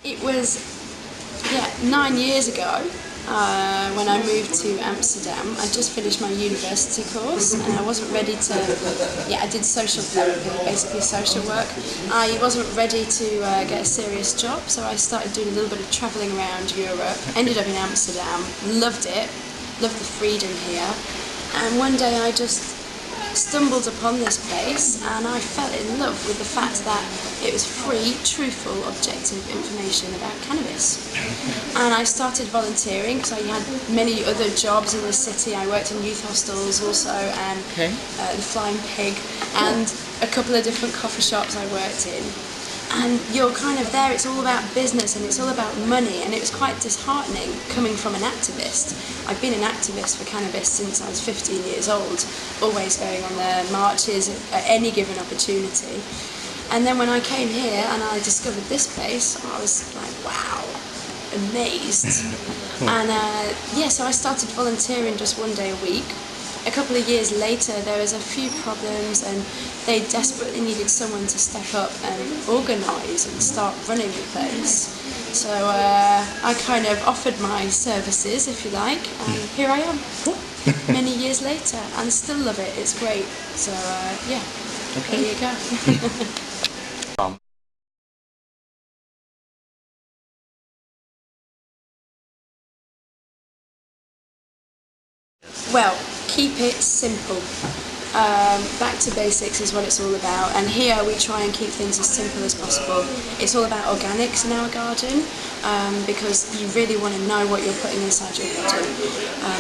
It was, 9 years ago when I moved to Amsterdam. I just finished my university course and I wasn't ready to, I did social therapy, basically social work. I wasn't ready to get a serious job, so I started doing a little bit of travelling around Europe. Ended up in Amsterdam, loved it, loved the freedom here. And one day I just stumbled upon this place and I fell in love with the fact that it was free, truthful, objective information about cannabis. And I started volunteering because I had many other jobs in the city. I worked in youth hostels also, and the Flying Pig, and a couple of different coffee shops I worked in. And you're kind of there, it's all about business and it's all about money, and it was quite disheartening coming from an activist. I've been an activist for cannabis since I was 15 years old, always going on the marches at any given opportunity. And then when I came here and I discovered this place, I was like, wow, amazed. And so I started volunteering just one day a week. A couple of years later there was a few problems and they desperately needed someone to step up and organise and start running the place. So I kind of offered my services, if you like, and here I am, many years later, and still love it. It's great. So there you go. Well, keep it simple. Back to basics is what it's all about, and here we try and keep things as simple as possible. It's all about organics in our garden, because you really want to know what you're putting inside your garden.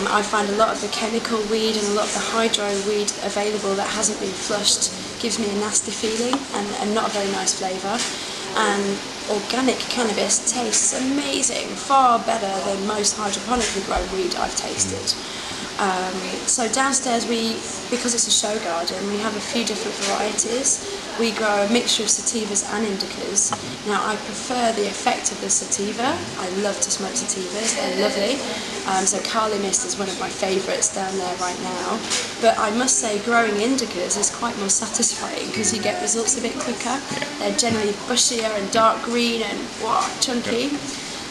I find a lot of the chemical weed and a lot of the hydro weed available that hasn't been flushed gives me a nasty feeling and not a very nice flavour. And organic cannabis tastes amazing, far better than most hydroponically grown weed I've tasted. So downstairs because it's a show garden, we have a few different varieties. We grow a mixture of sativas and indicas. Now I prefer the effect of the sativa. I love to smoke sativas, they're lovely. So Cannabis is one of my favourites down there right now. But I must say growing indicas is quite more satisfying because you get results a bit quicker. They're generally bushier and dark green and chunky.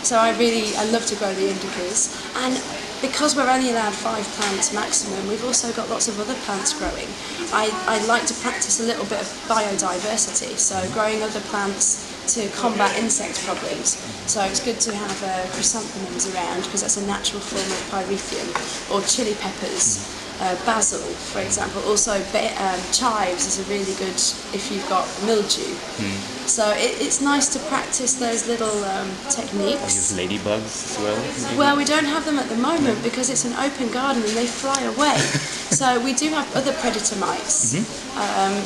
So I love to grow the indicas. And because we're only allowed 5 plants maximum, we've also got lots of other plants growing. I like to practice a little bit of biodiversity, so growing other plants to combat insect problems. So it's good to have chrysanthemums around because that's a natural form of pyrethium, or chili peppers, basil, for example. Also chives is a really good if you've got mildew. So it's nice to practice those little techniques. Use ladybugs as well? Maybe? Well, we don't have them at the moment because it's an open garden and they fly away. So we do have other predator mites.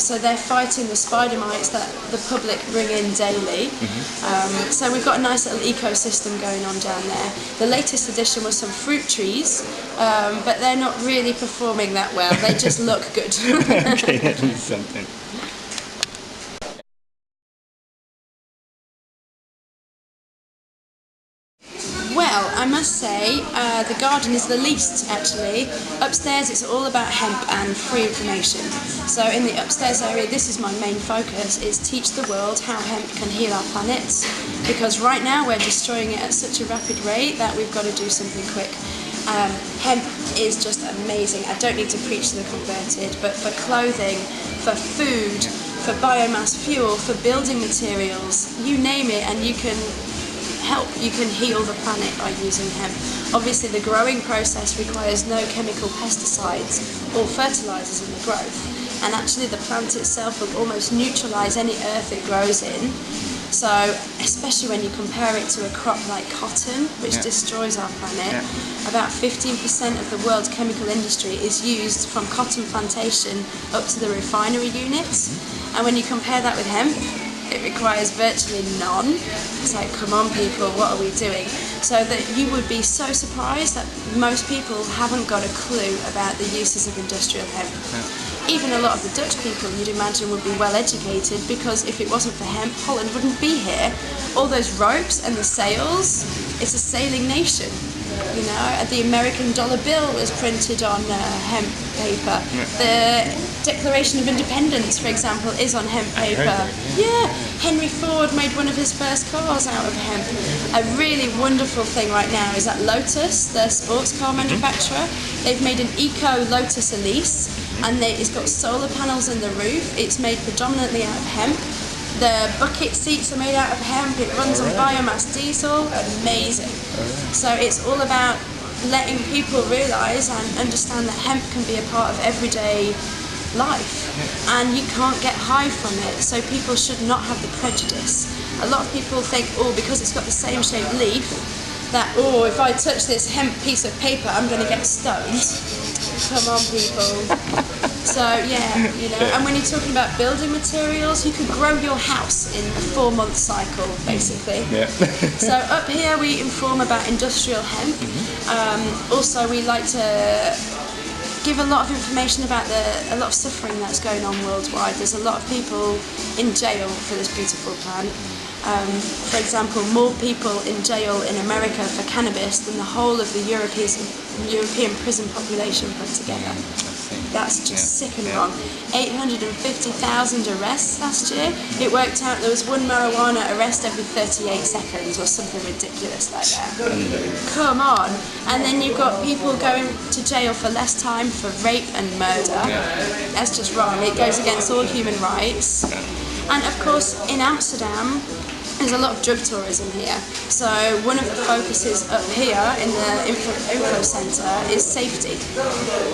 So they're fighting the spider mites that the public bring in daily. So we've got a nice little ecosystem going on down there. The latest addition was some fruit trees, but they're not really performing that well. They just look good. Okay, that means something. Well, I must say the garden is the least actually. Upstairs it's all about hemp and free information. So in the upstairs area, this is my main focus, is teach the world how hemp can heal our planet. Because right now we're destroying it at such a rapid rate that we've got to do something quick. Hemp is just amazing. I don't need to preach to the converted, but for clothing, for food, for biomass fuel, for building materials, you name it, and you can heal the planet by using hemp. Obviously the growing process requires no chemical pesticides or fertilisers in the growth, and actually the plant itself will almost neutralise any earth it grows in. So especially when you compare it to a crop like cotton, which destroys our planet, about 15% of the world's chemical industry is used from cotton plantation up to the refinery units, and when you compare that with hemp, it requires virtually none. It's like, come on people, what are we doing? So that you would be so surprised that most people haven't got a clue about the uses of industrial hemp. Even a lot of the Dutch people, you'd imagine, would be well educated, because if it wasn't for hemp, Holland wouldn't be here. All those ropes and the sails, it's a sailing nation. You know, the American dollar bill was printed on hemp paper. The Declaration of Independence, for example, is on hemp paper. Yeah, Henry Ford made one of his first cars out of hemp. A really wonderful thing right now is that Lotus, the sports car manufacturer, they've made an eco Lotus Elise, and it's got solar panels in the roof. It's made predominantly out of hemp. The bucket seats are made out of hemp. It runs on biomass diesel. Amazing. So it's all about letting people realise and understand that hemp can be a part of everyday life, and you can't get high from it, so people should not have the prejudice. A lot of people think, oh, because it's got the same shaped leaf, that, oh, if I touch this hemp piece of paper, I'm going to get stoned. Come on, people. So, yeah, you know, and when you're talking about building materials, you could grow your house in a 4-month cycle, basically. Yeah. So up here we inform about industrial hemp. Also, we like to give a lot of information about a lot of suffering that's going on worldwide. There's a lot of people in jail for this beautiful plant. For example, more people in jail in America for cannabis than the whole of the European prison population put together. That's just sick and wrong. 850,000 arrests last year. It worked out there was one marijuana arrest every 38 seconds or something ridiculous like that. Come on. And then you've got people going to jail for less time for rape and murder. That's just wrong. It goes against all human rights. And of course, in Amsterdam, there's a lot of drug tourism here. So one of the focuses up here in the info centre is safety.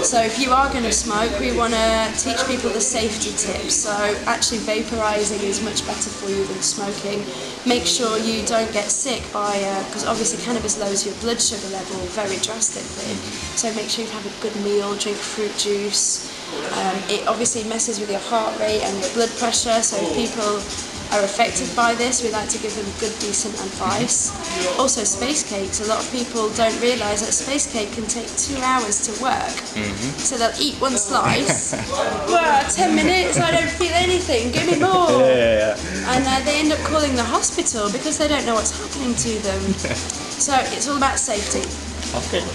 So if you are going to smoke, we want to teach people the safety tips. So actually vaporising is much better for you than smoking. Make sure you don't get sick by, because obviously cannabis lowers your blood sugar level very drastically. So make sure you have a good meal, drink fruit juice. It obviously messes with your heart rate and your blood pressure, so if people are affected by this, we like to give them good, decent advice. Also, space cakes. A lot of people don't realise that space cake can take 2 hours to work. So they'll eat one slice, 10 minutes, I don't feel anything, give me more. And they end up calling the hospital because they don't know what's happening to them. So it's all about safety. Okay.